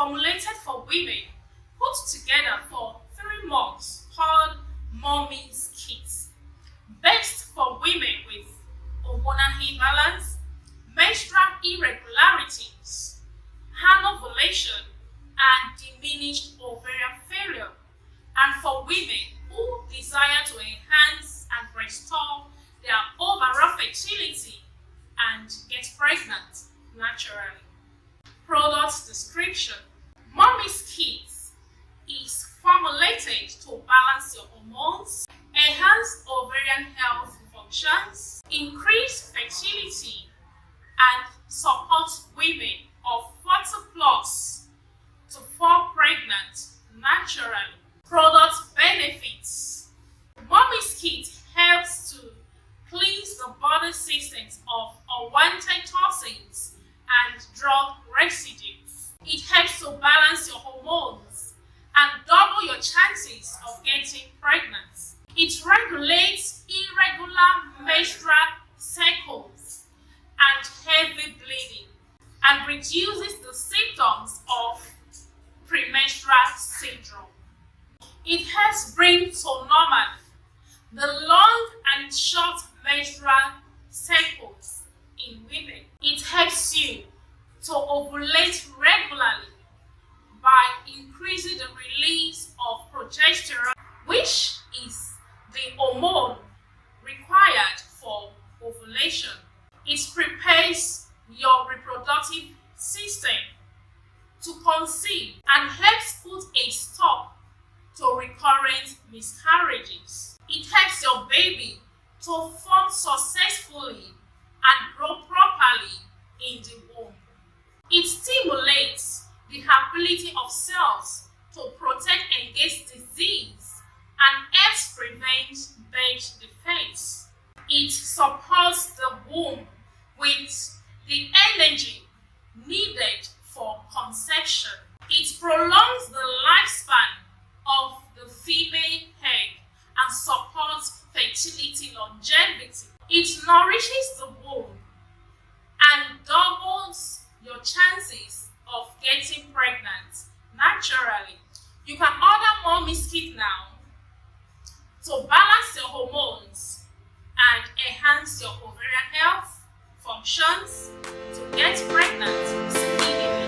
formulated for women, put together for 3 months, called Mommy's Kit. Best for women with hormonal imbalance, menstrual irregularities, anovulation, and diminished ovarian failure, and for women who desire to enhance and restore their overall fertility and get pregnant naturally. Product description: Mommy's Kit is formulated to balance your hormones, enhance ovarian health functions, increase fertility, and support women of 40 plus to fall pregnant naturally. Product benefits: Mommy's Kit helps to cleanse the body systems of unwanted toxins and drug residues. It helps to balance your hormones and double your chances of getting pregnant. It regulates irregular menstrual cycles and heavy bleeding, and reduces the symptoms of premenstrual syndrome. It helps bring to normal the long and short menstrual cycles in women. It helps you to ovulate regularly by increasing the release of progesterone, which is the hormone required for ovulation. It prepares your reproductive system to conceive and helps put a stop to recurrent miscarriages. It helps your baby to form successfully and grow properly in the womb. It stimulates the ability of cells to protect against disease and helps prevent birth defects. It supports the womb with the energy needed for conception. It prolongs the lifespan of the female egg and supports fertility longevity. It nourishes the womb and doubles your chances of getting pregnant naturally. You can order Mommy's Kit now to balance your hormones and enhance your ovarian health functions to get pregnant speedily.